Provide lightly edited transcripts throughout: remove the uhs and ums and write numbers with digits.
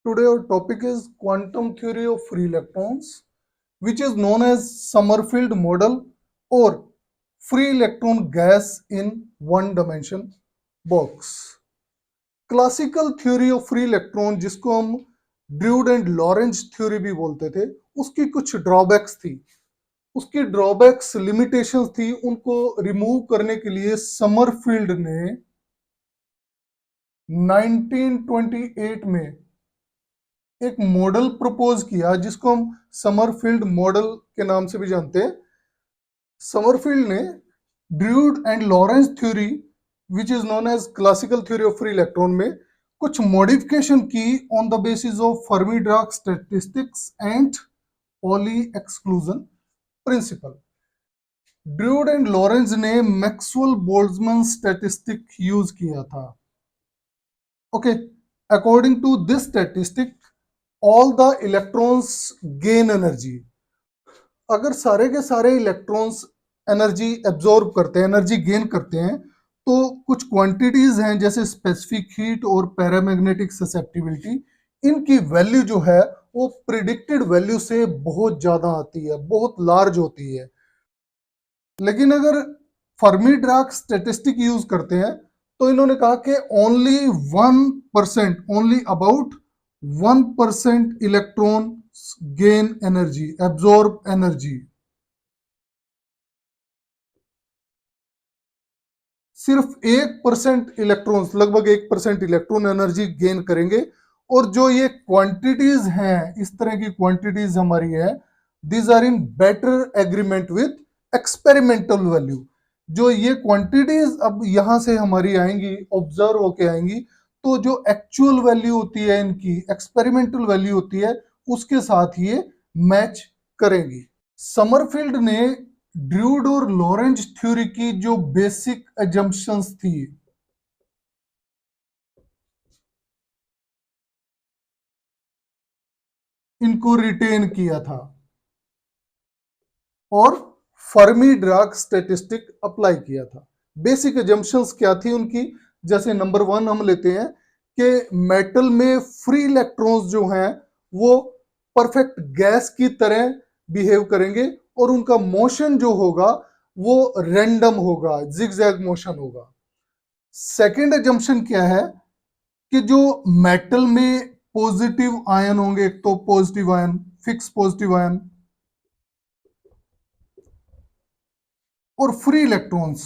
Today our topic is quantum theory of free electrons, which is known as Sommerfeld model or free electron gas in one dimension box. Classical theory of free electron जिसको हम druid and Lorentz theory भी बोलते थे, उसकी कुछ drawbacks थी। उसकी drawbacks limitations थी, उनको रिमूव करने के लिए समरफील्ड ने 1928 में एक मॉडल प्रपोज किया जिसको हम समरफील्ड मॉडल के नाम से भी जानते हैं। समरफील्ड ने Drude and Lorentz theory which is known as classical theory of free electron में कुछ मॉडिफिकेशन की on the basis of Fermi Dirac statistics and Pauli exclusion principle. Drude and Lorentz ने मैक्सवेल बोल्ट्जमैन स्टैटिस्टिक यूज किया था। Okay, according to this statistic all the electrons gain energy. अगर सारे के सारे इलेक्ट्रॉन्स एनर्जी एब्जॉर्ब करते हैं, एनर्जी गेन करते हैं, तो कुछ क्वांटिटीज हैं जैसे स्पेसिफिक हीट और पैरामैग्नेटिक ससेप्टिबिलिटी, इनकी वैल्यू जो है वो प्रिडिक्टेड वैल्यू से बहुत ज्यादा आती है, बहुत लार्ज होती है। लेकिन अगर फर्मी-डिराक स्टैटिस्टिक यूज करते हैं तो इन्होंने कहा कि only 1%, only about 1% electron gain energy, absorb energy. सिर्फ 1% इलेक्ट्रॉन्स, लगभग 1% इलेक्ट्रॉन एनर्जी गेन करेंगे। और जो ये क्वांटिटीज हैं, इस तरह की क्वांटिटीज हमारी है, these are in better agreement with experimental value. जो ये क्वांटिटीज अब यहां से हमारी आएंगी, ऑब्जर्व होके आएंगी, तो जो एक्चुअल वैल्यू होती है, इनकी एक्सपेरिमेंटल वैल्यू होती है, उसके साथ ये मैच करेंगी। समरफील्ड ने ड्रूड और लॉरेंज थ्योरी की जो बेसिक एजम्पशंस थी, इनको रिटेन किया था और फर्मी-डिराक स्टैटिस्टिक अप्लाई किया था। बेसिक एजम्पशंस क्या थी उनकी? जैसे नंबर 1 हम लेते हैं कि मेटल में फ्री इलेक्ट्रॉन्स जो हैं वो परफेक्ट गैस की तरह बिहेव करेंगे और उनका मोशन जो होगा वो रैंडम होगा, जिगजैग मोशन होगा। सेकेंड एजम्पशन क्या है कि जो मेटल में पॉजिटिव आयन होंगे, एक तो positive ion, fix positive ion, और फ्री इलेक्ट्रॉन्स,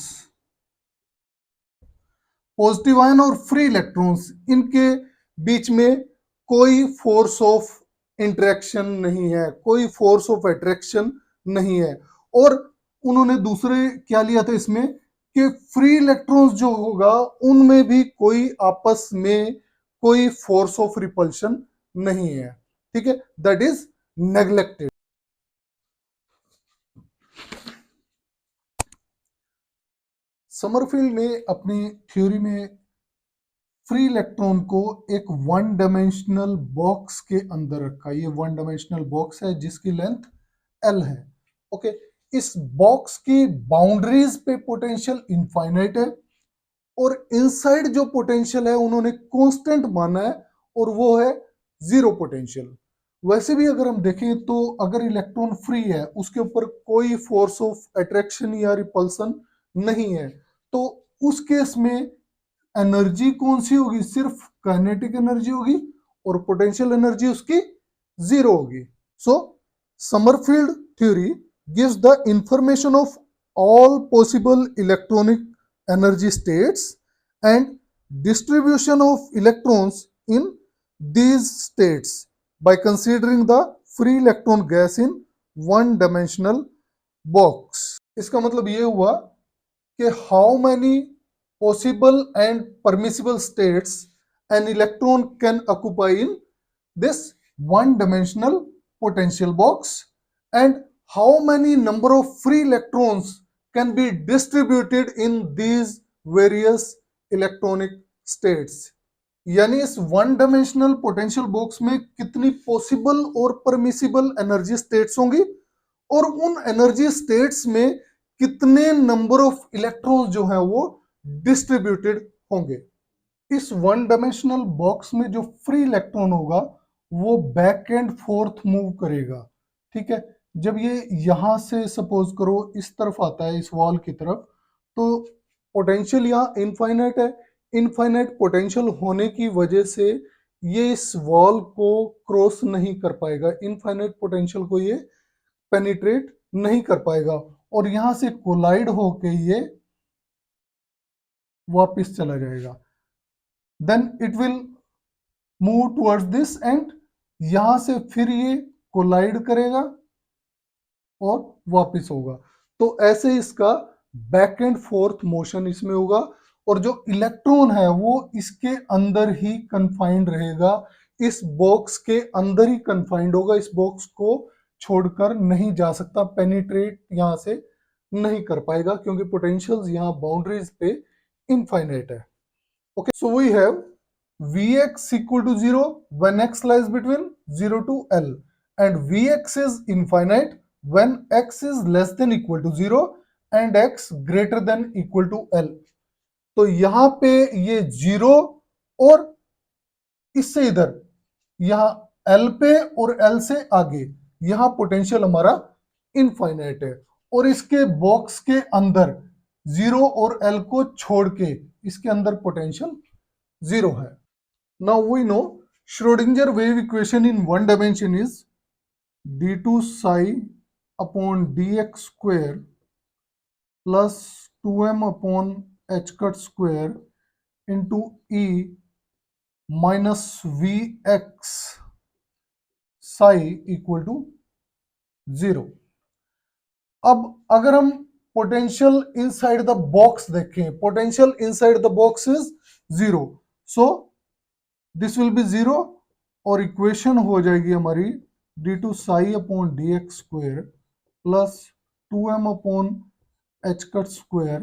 पॉजिटिव आयन और फ्री इलेक्ट्रॉन्स, इनके बीच में कोई फोर्स ऑफ इंटरेक्शन नहीं है, कोई फोर्स ऑफ अट्रैक्शन नहीं है। और उन्होंने दूसरे क्या लिया था इसमें कि फ्री इलेक्ट्रॉन्स जो होगा उनमें भी कोई आपस में कोई फोर्स ऑफ रिपल्शन नहीं है। ठीक है, दैट इज नेग्लेक्टेड। समरफील्ड ने अपनी थ्योरी में फ्री इलेक्ट्रॉन को एक वन डायमेंशनल बॉक्स के अंदर रखा। ये वन डायमेंशनल बॉक्स है जिसकी लेंथ L है। ओके, इस बॉक्स की बाउंड्रीज पे पोटेंशियल इनफाइनाइट है और इनसाइड जो पोटेंशियल है उन्होंने कांस्टेंट माना है और वो है जीरो पोटेंशियल। वैसे भी अगर हम देखें तो अगर इलेक्ट्रॉन फ्री है, उसके ऊपर कोई फोर्स ऑफ अट्रैक्शन या रिपल्सन नहीं है, तो उस केस में एनर्जी कौन सी होगी? सिर्फ काइनेटिक एनर्जी होगी और पोटेंशियल एनर्जी उसकी जीरो होगी। So Sommerfeld theory gives the information of all possible electronic energy states and distribution of electrons in these states by considering the free electron gas in one dimensional box। इसका मतलब ये हुआ कि how many possible and permissible states an electron can occupy in this one dimensional potential box and how many number of free electrons can be distributed in these various electronic states। यानी इस one dimensional potential box में कितनी possible और permissible energy states होंगी और उन energy states में कितने नंबर ऑफ इलेक्ट्रॉन्स जो हैं वो डिस्ट्रीब्यूटेड होंगे। इस वन डायमेंशनल बॉक्स में जो फ्री इलेक्ट्रॉन होगा वो बैक एंड फोर्थ मूव करेगा। ठीक है, जब ये यहां से सपोज करो इस तरफ आता है, इस वॉल की तरफ, तो पोटेंशियल यहाँ इनफाइनाइट है। इनफाइनाइट पोटेंशियल होने की वजह से ये इस वॉल को क्रॉस नहीं कर पाएगा, इनफाइनाइट पोटेंशियल को ये पेनिट्रेट नहीं कर पाएगा, और यहां से कोलाइड होके ये वापस चला जाएगा। Then it will move towards this end यहां से फिर ये कोलाइड करेगा और वापस होगा। तो ऐसे इसका बैक एंड फोर्थ मोशन इसमें होगा, और जो इलेक्ट्रॉन है वो इसके अंदर ही कंफाइंड रहेगा, इस बॉक्स के अंदर ही कंफाइंड होगा, इस बॉक्स को छोड़कर नहीं जा सकता, पेनिट्रेट यहां से नहीं कर पाएगा, क्योंकि पोटेंशियल्स यहाँ बाउंड्रीज पे इनफाइनाइट है। Okay, so we have Vx equal to 0 when x lies between 0 to L, and Vx is infinite when x is less than equal to 0 and x greater than equal to L. तो यहां पे ये 0 और इससे इधर, यहां L पे और L से आगे यहां पोटेंशियल हमारा इनफाइनाइट है, और इसके बॉक्स के अंदर 0 और L को छोड़ के इसके अंदर पोटेंशियल 0 है। Now we know Schrodinger wave equation in one dimension is d2 psi upon dx square plus 2m upon h cut square into e minus vx psi equal to 0। अब अगर हम पोटेंशियल इनसाइड द बॉक्स देखें, potential inside the box is 0, so this will be 0, और equation हो जाएगी हमारी d2 psi upon dx square plus 2m upon h cut square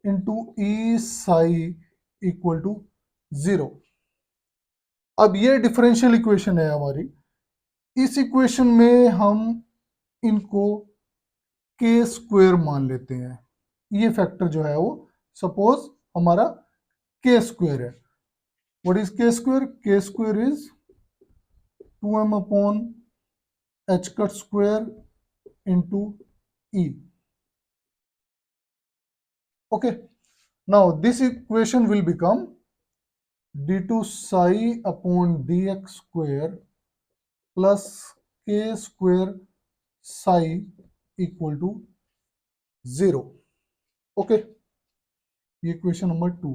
into E psi equal to 0। अब ये डिफरेंशियल इक्वेशन है हमारी, इस इक्वेशन में हम इनको के स्क्वायर मान लेते हैं, ये फैक्टर जो है वो सपोज हमारा के स्क्वायर है। व्हाट इज के स्क्वायर? के square is 2m upon h cut square into e. Okay, now this equation will become d2 psi upon dx square plus k square psi equal to 0. Okay, ये equation number 2।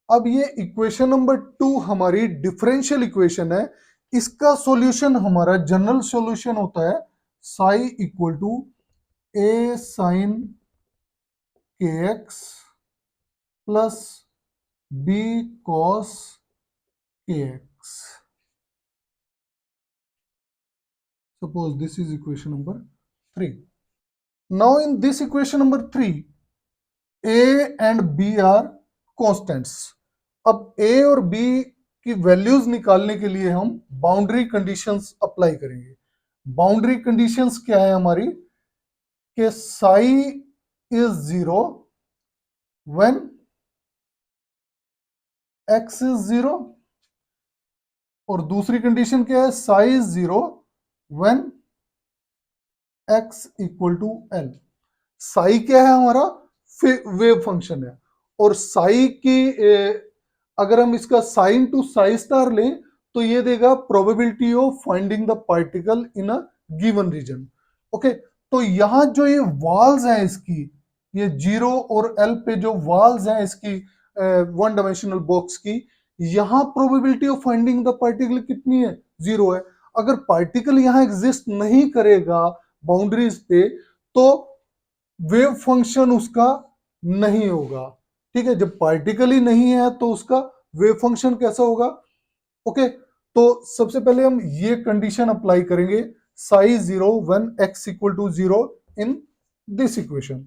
अब ये equation number 2 हमारी differential equation है, इसका solution हमारा general solution होता है psi equal to A sine K X plus B cos K X. Suppose this is equation number 3। Now in this equation number 3 A and B are constants. अब A और B की values निकालने के लिए हम boundary conditions apply करेंगे। Boundary conditions क्या है हमारी कि psi is 0 when X is 0, और दूसरी कंडीशन क्या है, psi is 0 when X equal to L. Psi क्या है हमारा, वेव फंक्शन है, और साई की अगर हम इसका साइन टू साई स्टार लें तो ये देगा probability of finding the particle in a given region. Okay, तो यहां जो ये वॉल्स हैं इसकी, ये 0 और एल पे जो वॉल्स हैं इसकी वन डायमेंशनल बॉक्स की, यहां probability of finding the particle कितनी है, 0 है। अगर पार्टिकल यहां एग्जिस्ट नहीं करेगा बाउंड्रीज पे तो वेव फंक्शन उसका नहीं होगा। ठीक है, जब पार्टिकल ही नहीं है तो उसका वेव फंक्शन कैसा होगा। ओके, तो सबसे पहले हम ये कंडीशन अप्लाई करेंगे, psi 0 when X equal to 0 in this equation.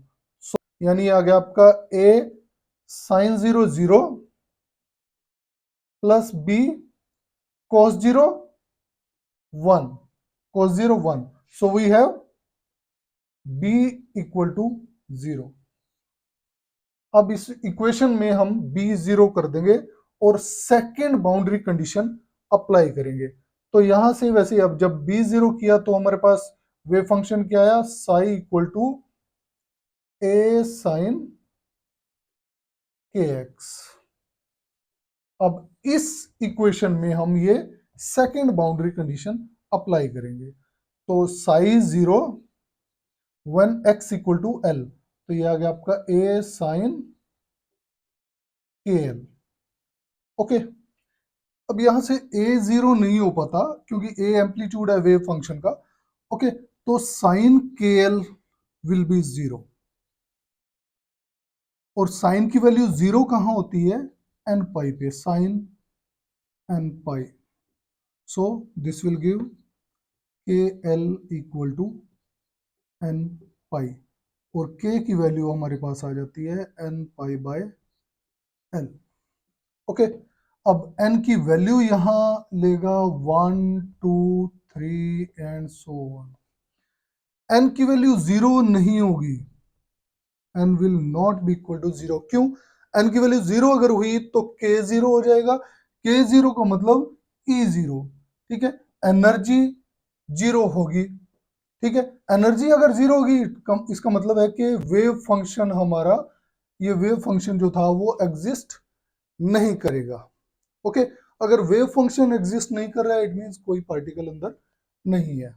यानी आ गया आपका A sine 0 0 plus B cos 0 1, cos 0 1, so we have b equal to 0। अब इस इक्वेशन में हम b 0 कर देंगे और सेकेंड बाउंड्री कंडीशन अप्लाई करेंगे। तो यहां से वैसे अब जब b 0 किया तो हमारे पास वेव फंक्शन क्या आया, psi equal to a sine kx। अब इस इक्वेशन में हम ये सेकेंड बाउंड्री कंडीशन अप्लाई करेंगे। तो psi 0 when x equal to l, तो ये आ गया आपका a साइन kl। ओके, अब यहां से a 0 नहीं हो पाता क्योंकि a एम्पलीट्यूड है वेव फंक्शन का। ओके, तो साइन kl विल बी 0, और साइन की वैल्यू 0 कहां होती है, n पाई पे, sine n pi. So this will give kl equal to n pi, और k की वैल्यू हमारे पास आ जाती है n pi by l। Okay, अब n की वैल्यू यहां लेगा 1 2 3 एंड सो ऑन। n की वैल्यू 0 नहीं होगी, n will not be equal to 0। क्यों? n की वैल्यू 0 अगर हुई तो k 0 हो जाएगा, k 0 का मतलब E 0, ठीक है, एनर्जी 0 होगी, ठीक है। एनर्जी अगर 0 होगी इसका मतलब है कि वेव फंक्शन हमारा, ये वेव फंक्शन जो था वो एग्जिस्ट नहीं करेगा। ओके, अगर वेव फंक्शन एग्जिस्ट नहीं कर रहा है, इट मींस कोई पार्टिकल अंदर नहीं है।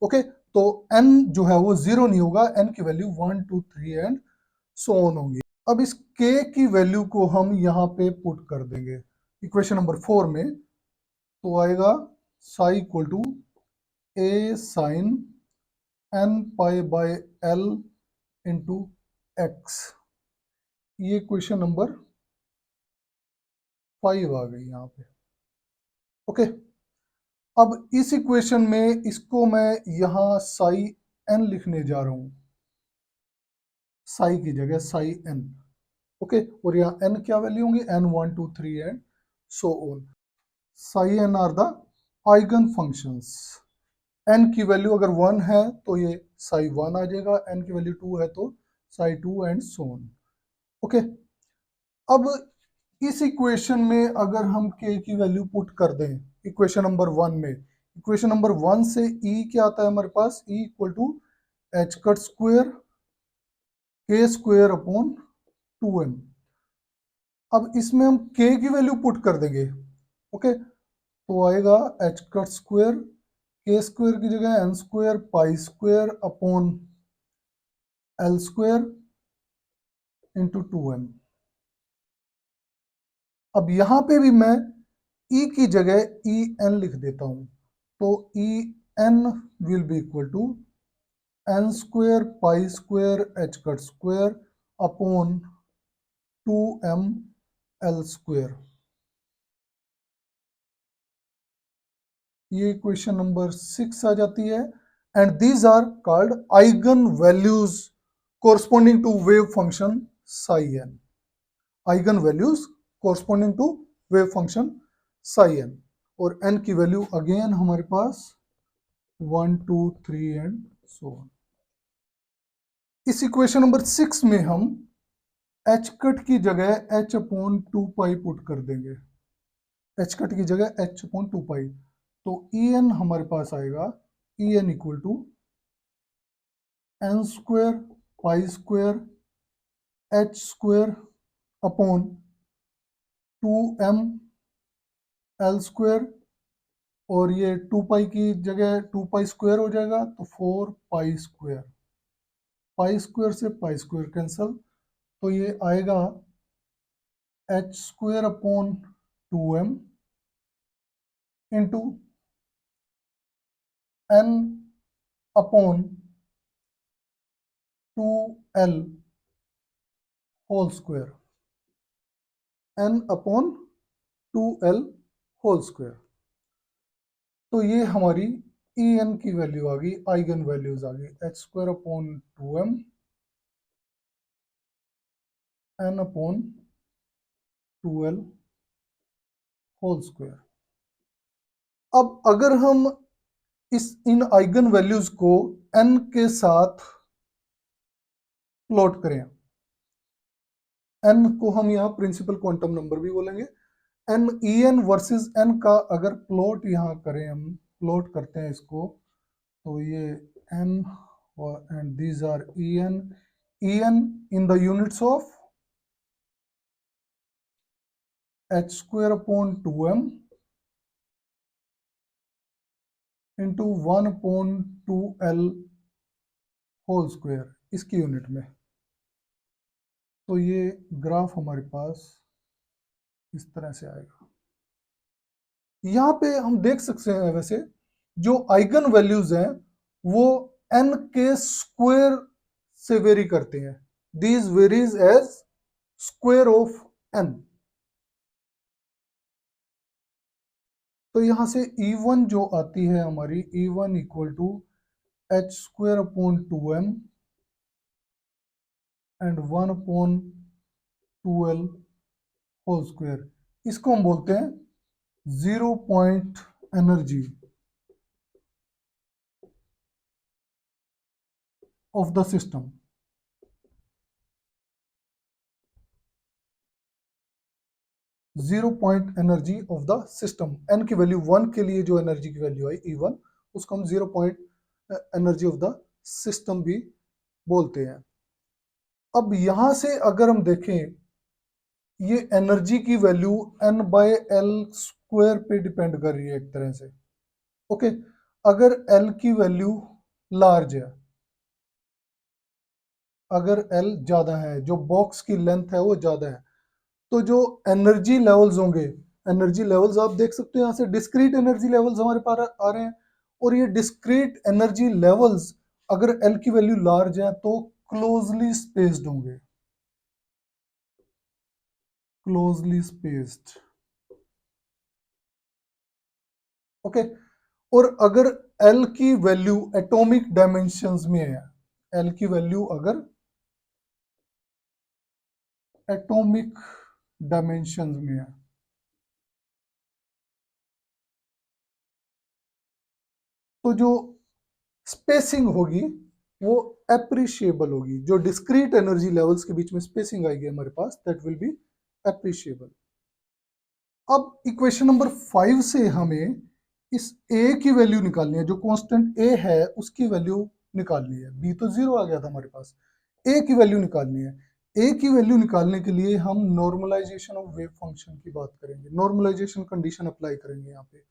ओके, तो n जो है वो 0 नहीं होगा, n की वैल्यू 1 2 3 एंड सो ऑन होगी। अब इस k की वैल्यू को हम यहाँ पे पुट कर देंगे इक्वेशन नंबर 4 में, तो आएगा psi equal to a sine n pi by l into x। ये क्वेश्चन नंबर 5 आ गई यहाँ पे। ओके, अब इस इक्वेशन में इसको मैं यहाँ साई n लिखने जा रहा हूँ, साई की जगह साई n। ओके, और यहाँ n क्या वैल्यू होंगी, n 1 2 3 and so on. Psi n are the eigen functions. n की वैल्यू अगर 1 है तो ये साई 1 आ जाएगा, n की वैल्यू 2 है तो Sai 2 and so on. Okay, अब इस इक्वेशन में अगर हम k की वैल्यू पुट कर दें इक्वेशन नंबर 1 में, इक्वेशन नंबर 1 से E क्या आता है हमारे पास, E equal to h cut square k square upon 2m। अब इसमें हम k की वैल्यू पुट कर देंगे। ओके, तो आएगा H cut square, k square की जगह n square pi square upon l square into 2m। अब यहां पे भी मैं E की जगह ई एन लिख देता हूं, तो E n will be equal to n square pi square h cut square upon 2m l square. ये इक्वेशन नंबर 6 आ जाती है, and these are called eigen values corresponding to wave function psi n. Eigen values corresponding to wave function psi n, और n की value again हमारे पास 1 2 3 and so on. इस equation number 6 में हम एच कट की जगह h अपॉन 2 पाई put कर देंगे, एच कट की जगह h अपॉन 2 पाई, तो ई एन हमारे पास आएगा, E n equal to n square pi square h square upon 2m l square, और ये 2 पाई की जगह 2 पाई स्क्वेयर हो जाएगा तो 4 पाई स्क्वेयर, पाई स्क्वेयर से पाई स्क्वेयर कैंसल, तो ये आएगा h square upon 2m into n upon 2l whole square, n upon 2l whole square. तो ये हमारी ई एन की वैल्यू आ गई, आइगन वैल्यूज आ गई, h square upon 2m n upon 2l whole square. अब अगर हम इन आइगन वैल्यूज को n के साथ प्लॉट करें, n को हम यहाँ प्रिंसिपल क्वांटम नंबर भी बोलेंगे, n E n versus n का अगर प्लॉट यहाँ करें, हम प्लॉट करते हैं इसको, तो ये n and these are E n in the units of h square upon 2m into 1/2l whole square, इसकी यूनिट में। तो ये ग्राफ हमारे पास इस तरह से आएगा। यहाँ पे हम देख सकते हैं वैसे जो आइगन वैल्यूज हैं वो n के स्क्वायर से वेरी करते हैं। These varies as square of n। तो यहां से E1 जो आती है हमारी, E1 equal to h square upon 2m and 1/2l whole square. इसको हम बोलते हैं 0 point energy of the system. Zero point energy of the system, n की वैल्यू 1 के लिए जो एनर्जी की वैल्यू आई E1, उसको हम 0 point energy of the system भी बोलते हैं। अब यहां से अगर हम देखें, ये एनर्जी की वैल्यू n/l स्क्वायर पे डिपेंड कर रही है एक तरह से। ओके, अगर l की वैल्यू लार्ज है, अगर l ज्यादा है, जो बॉक्स की लेंथ है वो ज्यादा है, तो जो एनर्जी लेवल्स होंगे, एनर्जी लेवल्स आप देख सकते हो यहाँ से डिस्क्रीट एनर्जी लेवल्स हमारे पास आ रहे हैं। और ये डिस्क्रीट एनर्जी लेवल्स अगर एल की वैल्यू लार्ज है तो क्लोजली स्पेस्ड होंगे, क्लोजली स्पेस्ड। ओके, और अगर एल की वैल्यू एटॉमिक डायमेंशंस में है, एल की वैल्यू अगर एटॉमिक डायमेंशंस में है, तो जो स्पेसिंग होगी वो एप्रिशिएबल होगी। जो डिस्क्रीट एनर्जी लेवल्स के बीच में स्पेसिंग आएगी हमारे पास, दैट विल बी एप्रिशिएबल। अब इक्वेशन नंबर 5 से हमें इस ए की वैल्यू निकालनी है, जो कांस्टेंट ए है उसकी वैल्यू निकालनी है। बी तो जीरो आ गया था हमारे पास, ए की वैल्यू निकालनी है। ए की वैल्यू निकालने के लिए हम नॉर्मलाइजेशन ऑफ वेव फंक्शन की बात करेंगे, नॉर्मलाइजेशन कंडीशन अप्लाई करेंगे यहाँ पे।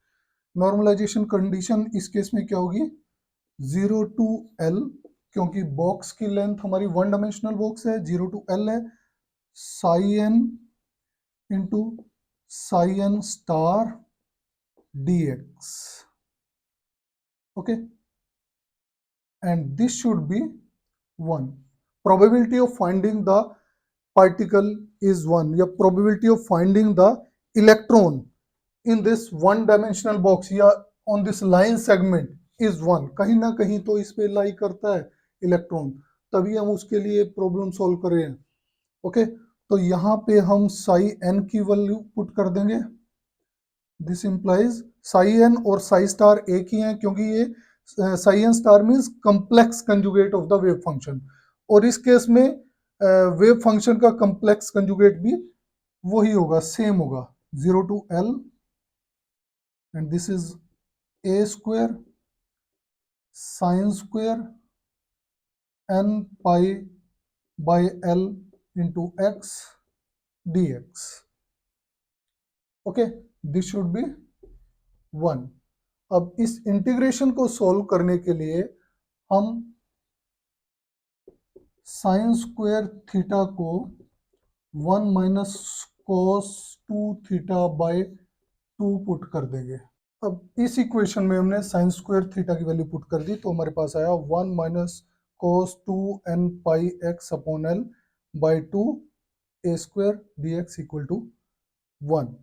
नॉर्मलाइजेशन कंडीशन इस केस में क्या होगी, 0 टू एल, क्योंकि बॉक्स की लेंथ हमारी वन डायमेंशनल बॉक्स है, 0 टू एल है, psi n into psi n star dx. Okay, and this should be 1. Probability of finding the particle is 1, या probability of finding the electron in this one dimensional box या on this line segment is 1। कहीं ना कहीं तो इस पे लाई करता है इलेक्ट्रॉन, तभी हम उसके लिए प्रॉब्लम सॉल्व कर रहे हैं। ओके, तो यहाँ पे हम साई एन की वैल्यू पुट कर देंगे। दिस इंप्लाइज साई एन और साई स्टार एक ही हैं, क्योंकि ये psi n star means complex conjugate of the wave function, और इस केस में वेव फंक्शन का कम्प्लेक्स कंजुगेट भी वही होगा, सेम होगा, 0 to l, and this is a square sine square n pi by l into x d x. Okay, this should be 1। अब इस इंटीग्रेशन को सॉल्व करने के लिए हम साइन स्क्वायर थीटा को 1 minus cos 2 theta by 2 put कर देंगे। अब इस इक्वेशन में हमने साइन स्क्वायर थीटा की वैल्यू पुट कर दी, तो हमारे पास आया 1 minus cos 2 n pi x upon l by 2 a square d x equal to 1।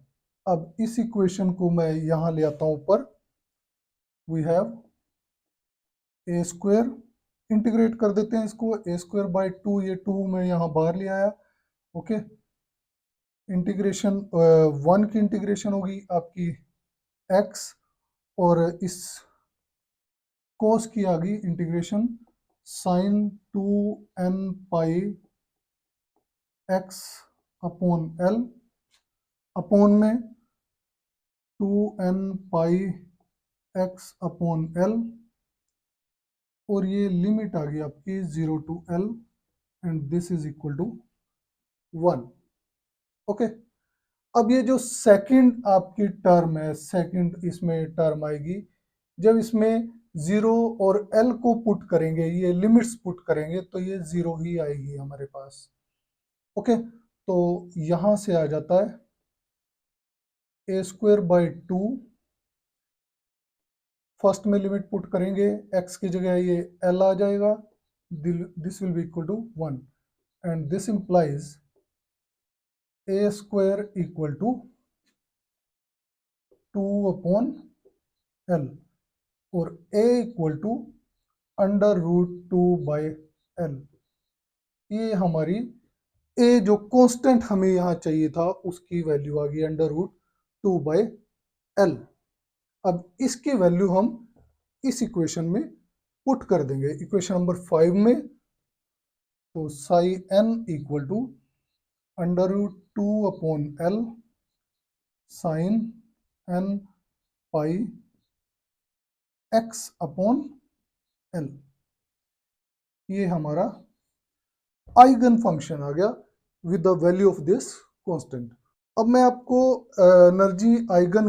अब इस इक्वेशन को मैं यहाँ ले आता हूँ ऊपर, we have a square, integrate कर देते हैं इसको, ए स्क्वायर बाई 2, ये 2 मैं यहाँ बाहर ले आया। ओके, इंटीग्रेशन 1 की इंटीग्रेशन होगी आपकी x, और इस कोस की आ गई integration sign 2 n pi x upon L, upon में 2n पाई x अपॉन l, और ये लिमिट आ गई आपकी 0 to l and this is equal to 1। Okay, अब ये जो सेकंड आपकी टर्म है, सेकंड इसमें टर्म आएगी, जब इसमें 0 और l को पुट करेंगे, ये लिमिट्स पुट करेंगे, तो ये 0 ही आएगी हमारे पास। ओके, तो यहां से आ जाता है a²/2, फर्स्ट में लिमिट पुट करेंगे, x की जगह ये l आ जाएगा, this will be equal to 1 and this implies a² equal to 2/l और a इक्वल टू √2/l। ये हमारी a जो कांस्टेंट हमें यहाँ चाहिए था उसकी वैल्यू आ गई √2/l। अब इसकी वैल्यू हम इस इक्वेशन में पुट कर देंगे, इक्वेशन नंबर 5 में। तो psi n equal to √2/l sine n pi x upon l, ये हमारा आइगन फंक्शन आ गया with the value of this constant. अब मैं आपको एनर्जी आइगन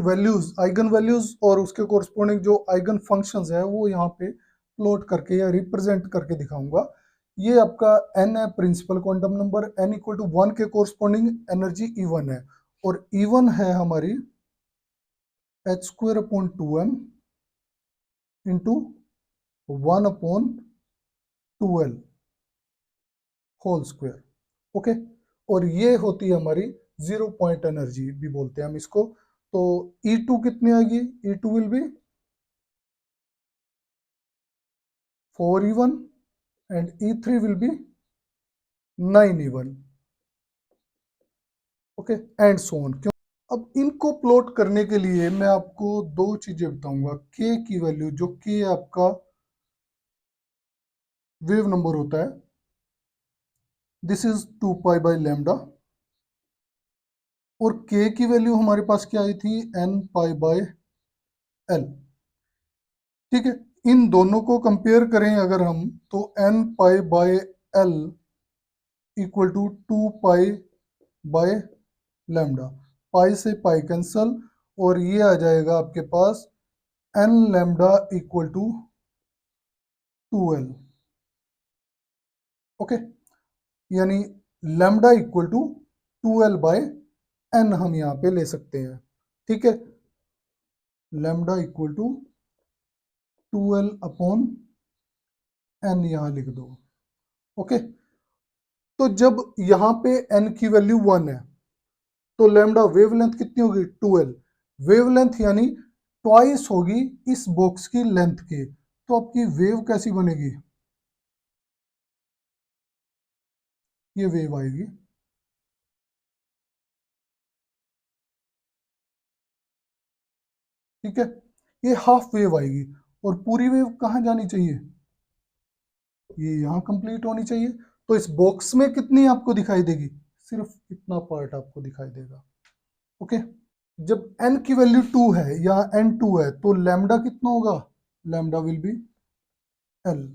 वैल्यूज और उसके कोरस्पोंडिंग जो आइगन फंक्शंस है वो यहाँ पे प्लॉट करके या रिप्रेजेंट करके दिखाऊंगा। ये आपका n है, principal quantum number, n equal to 1 के कोरस्पोंडिंग एनर्जी E1 है, और E1 है हमारी h²/2m into 1/2l whole square. Okay, और ये होती है हमारी 0 पॉइंट एनर्जी भी बोलते हैं हम इसको। तो E2 कितनी आएगी? E2 will be 4E1 and E3 will be 9E1। Okay, and so on. क्यों? अब इनको प्लॉट करने के लिए मैं आपको दो चीजें बताऊंगा। K की वैल्यू, जो K आपका वेव नंबर होता है, दिस इज 2π/λ, और K की वैल्यू हमारे पास क्या आई थी? nπ/l। ठीक है, इन दोनों को कंपेयर करें अगर हम, तो nπ/l इक्वल टू 2π/λ, पाई से पाई कैंसल, और ये आ जाएगा आपके पास nλ equal to 2l। Okay, यानी लैम्डा इक्वल टू 2l/n हम यहाँ पे ले सकते हैं। ठीक है, लैम्डा इक्वल टू 2l/n यहाँ लिख दो। ओके, तो जब यहाँ पे n की वैल्यू 1 है तो लैम्डा वेवलेंथ कितनी होगी? 2l। वेवलेंथ यानी ट्वाइस होगी इस बॉक्स की लेंथ के, तो आपकी वेव कैसी बनेगी? ये वेव आएगी। ठीक है, ये हाफ वेव आएगी, और पूरी वेव कहाँ जानी चाहिए? ये यहाँ कंप्लीट होनी चाहिए। तो इस बॉक्स में कितनी आपको दिखाई देगी? सिर्फ इतना पार्ट आपको दिखाई देगा। ओके, जब n की वैल्यू 2 है या n2 है तो लैम्डा कितना होगा? लैम्डा विल बी l,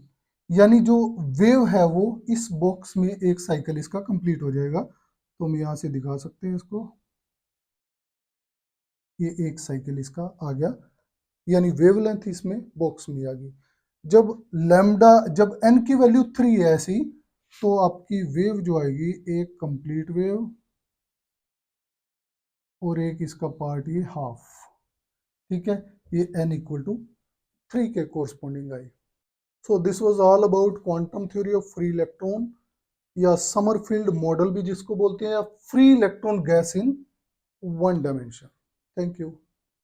यानी जो वेव है वो इस बॉक्स में एक साइकिल इसका कंप्लीट हो जाएगा। तो हम यहाँ से दिखा सकते हैं इसको, ये एक साइकिल इसका आ गया, यानी वेवलेंथ इसमें बॉक्स में आ गई। जब n की वैल्यू 3 है ऐसी, तो आपकी वेव जो आएगी, एक कंप्लीट वेव और एक इसका पार्ट ये हाफ। ठीक है, ये n इक्वल टू 3 के corresponding I. So this was all about quantum theory of free electron, या समरफील्ड मॉडल भी जिसको बोलते हैं, या free electron gas in one dimension. Thank you.